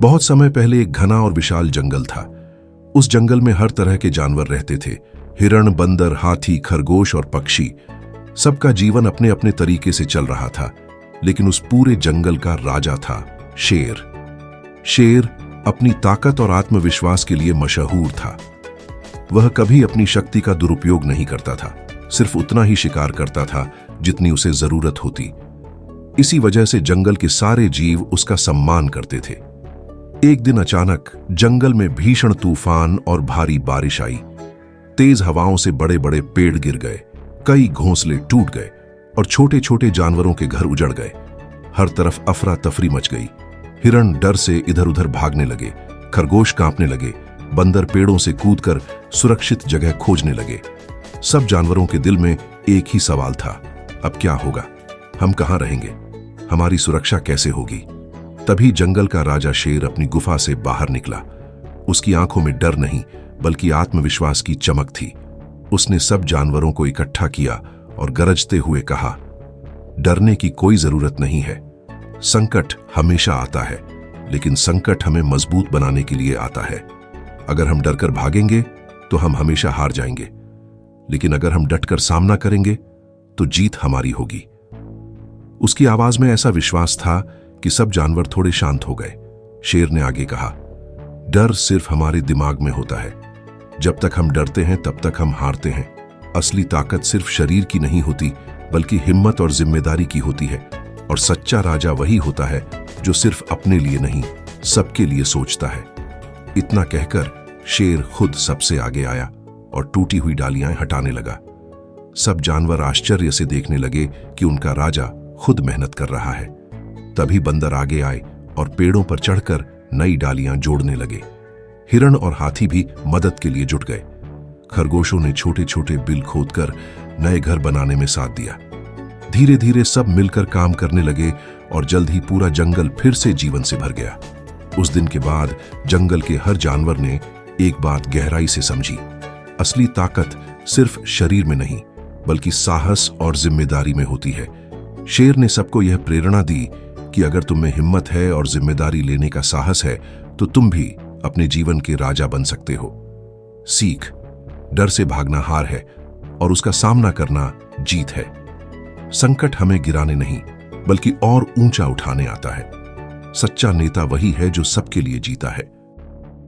बहुत समय पहले एक घना और विशाल जंगल था। उस जंगल में हर तरह के जानवर रहते थे। हिरण, बंदर, हाथी, खरगोश और पक्षी। सबका जीवन अपने अपने तरीके से चल रहा था। लेकिन उस पूरे जंगल का राजा था शेर। शेर अपनी ताकत और आत्मविश्वास के लिए मशहूर था। वह कभी अपनी शक्ति का दुरुपयोग नहीं करता था, सिर्फ उतना ही शिकार करता था जितनी उसे जरूरत होती। इसी वजह से जंगल के सारे जीव उसका सम्मान करते थे। एक दिन अचानक जंगल में भीषण तूफान और भारी बारिश आई। तेज हवाओं से बड़े बड़े पेड़ गिर गए, कई घोंसले टूट गए और छोटे छोटे जानवरों के घर उजड़ गए। हर तरफ अफरा तफरी मच गई। हिरण डर से इधर उधर भागने लगे, खरगोश कांपने लगे, बंदर पेड़ों से कूदकर सुरक्षित जगह खोजने लगे। सब जानवरों के दिल में एक ही सवाल था, अब क्या होगा? हम कहां रहेंगे? हमारी सुरक्षा कैसे होगी? तभी जंगल का राजा शेर अपनी गुफा से बाहर निकला। उसकी आंखों में डर नहीं बल्कि आत्मविश्वास की चमक थी। उसने सब जानवरों को इकट्ठा किया और गरजते हुए कहा, डरने की कोई जरूरत नहीं है। संकट हमेशा आता है, लेकिन संकट हमें मजबूत बनाने के लिए आता है। अगर हम डरकर भागेंगे तो हम हमेशा हार जाएंगे, लेकिन अगर हम डटकर सामना करेंगे तो जीत हमारी होगी। उसकी आवाज में ऐसा विश्वास था कि सब जानवर थोड़े शांत हो गए। शेर ने आगे कहा, डर सिर्फ हमारे दिमाग में होता है। जब तक हम डरते हैं तब तक हम हारते हैं। असली ताकत सिर्फ शरीर की नहीं होती बल्कि हिम्मत और जिम्मेदारी की होती है। और सच्चा राजा वही होता है जो सिर्फ अपने लिए नहीं, सबके लिए सोचता है। इतना कहकर शेर खुद सबसे आगे आया और टूटी हुई डालियां हटाने लगा। सब जानवर आश्चर्य से देखने लगे कि उनका राजा खुद मेहनत कर रहा है। तभी बंदर आगे आए और पेड़ों पर चढ़कर नई डालियां जोड़ने लगे। हिरण और हाथी भी मदद के लिए जुट गए। खरगोशों ने छोटे छोटे बिल खोदकर नए घर बनाने में साथ दिया। धीरे धीरे सब मिलकर काम करने लगे और जल्द ही पूरा जंगल फिर से जीवन से भर गया। उस दिन के बाद जंगल के हर जानवर ने एक बात गहराई से समझी, असली ताकत सिर्फ शरीर में नहीं बल्कि साहस और जिम्मेदारी में होती है। शेर ने सबको यह प्रेरणा दी कि अगर तुम में हिम्मत है और जिम्मेदारी लेने का साहस है तो तुम भी अपने जीवन के राजा बन सकते हो। सीख, डर से भागना हार है और उसका सामना करना जीत है। संकट हमें गिराने नहीं बल्कि और ऊंचा उठाने आता है। सच्चा नेता वही है जो सबके लिए जीता है।